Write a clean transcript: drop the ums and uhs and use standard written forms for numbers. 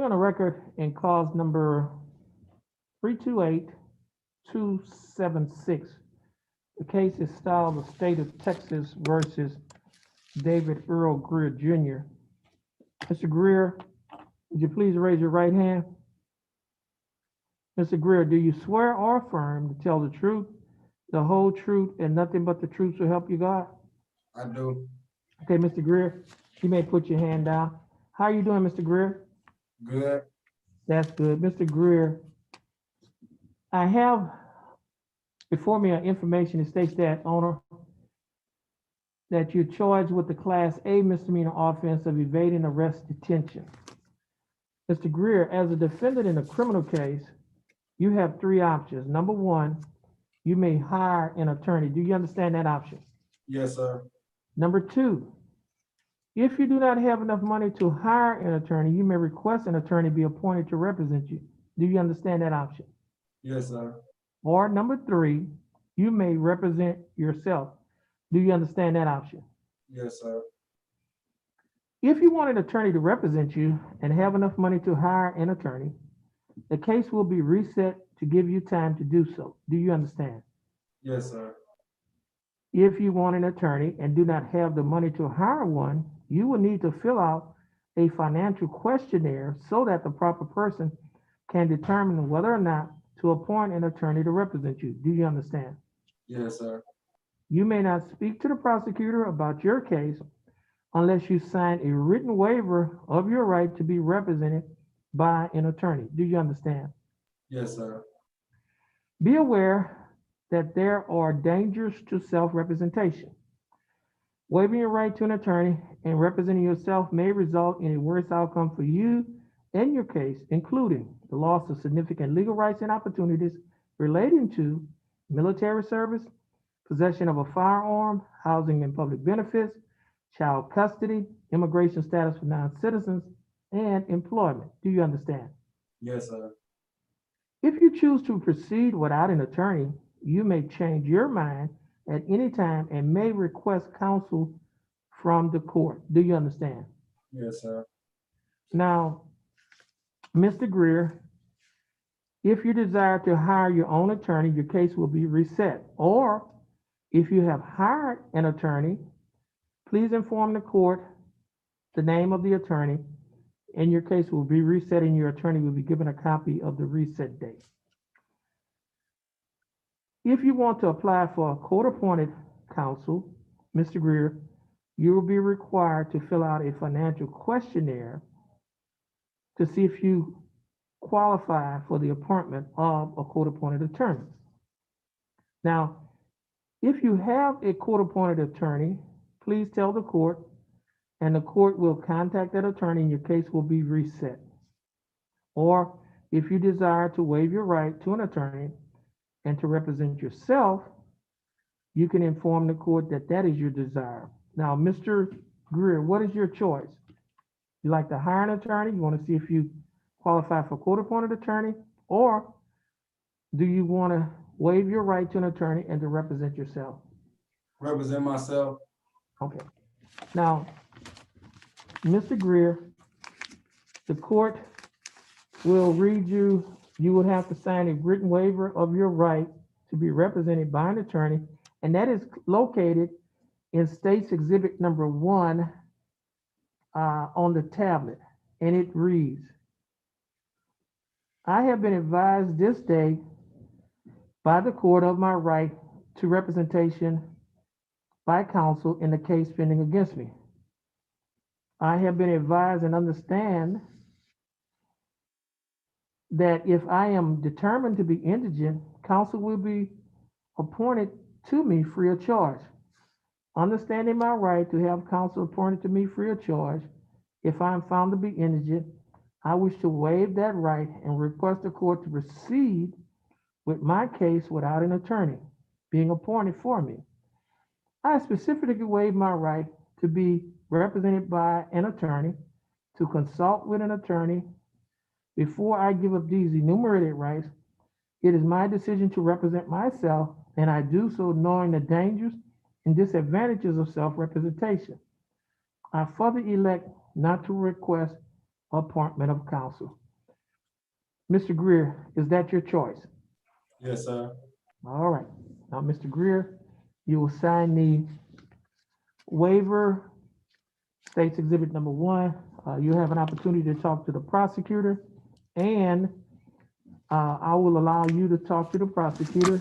We're on a record in cause number 328276. The case is styled the state of Texas versus David Earl Greer Jr. Mr. Greer, would you please raise your right hand? Mr. Greer, do you swear or affirm to tell the truth, the whole truth, and nothing but the truth to help you God? I do. Okay, Mr. Greer, you may put your hand down. How are you doing, Mr. Greer? Good. That's good. Mr. Greer, I have before me information that states that, owner, that you're charged with the Class A misdemeanor offense of evading arrest detention. Mr. Greer, as a defendant in a criminal case, you have three options. Number one, you may hire an attorney. Do you understand that option? Yes, sir. Number two, if you do not have enough money to hire an attorney, you may request an attorney be appointed to represent you. Do you understand that option? Yes, sir. Or number three, you may represent yourself. Do you understand that option? Yes, sir. If you want an attorney to represent you and have enough money to hire an attorney, the case will be reset to give you time to do so. Do you understand? Yes, sir. If you want an attorney and do not have the money to hire one, you will need to fill out a financial questionnaire so that the proper person can determine whether or not to appoint an attorney to represent you. Do you understand? Yes, sir. You may not speak to the prosecutor about your case unless you sign a written waiver of your right to be represented by an attorney. Do you understand? Yes, sir. Be aware that there are dangers to self-representation. Waiving your right to an attorney and representing yourself may result in a worse outcome for you and your case, including the loss of significant legal rights and opportunities relating to military service, possession of a firearm, housing and public benefits, child custody, immigration status for non-citizens, and employment. Do you understand? Yes, sir. If you choose to proceed without an attorney, you may change your mind at any time and may request counsel from the court. Do you understand? Yes, sir. Now, Mr. Greer, if you desire to hire your own attorney, your case will be reset. Or if you have hired an attorney, please inform the court the name of the attorney, and your case will be reset, and your attorney will be given a copy of the reset date. If you want to apply for a court-appointed counsel, Mr. Greer, you will be required to fill out a financial questionnaire to see if you qualify for the appointment of a court-appointed attorney. Now, if you have a court-appointed attorney, please tell the court, and the court will contact that attorney and your case will be reset. Or if you desire to waive your right to an attorney and to represent yourself, you can inform the court that that is your desire. Now, Mr. Greer, what is your choice? You like to hire an attorney? You want to see if you qualify for court-appointed attorney? Or do you want to waive your right to an attorney and to represent yourself? Represent myself. Okay. Now, Mr. Greer, the court will read you. You would have to sign a written waiver of your right to be represented by an attorney, and that is located in State's Exhibit number 1 on the tablet, and it reads, I have been advised this day by the court of my right to representation by counsel in the case pending against me. I have been advised and understand that if I am determined to be indigent, counsel will be appointed to me free of charge. Understanding my right to have counsel appointed to me free of charge, if I am found to be indigent, I wish to waive that right and request the court to proceed with my case without an attorney being appointed for me. I specifically waive my right to be represented by an attorney, to consult with an attorney. Before I give up these enumerated rights, it is my decision to represent myself, and I do so knowing the dangers and disadvantages of self-representation. I further elect not to request appointment of counsel. Mr. Greer, is that your choice? Yes, sir. All right. Now, Mr. Greer, you will sign the waiver, States Exhibit number 1. You have an opportunity to talk to the prosecutor, and I will allow you to talk to the prosecutor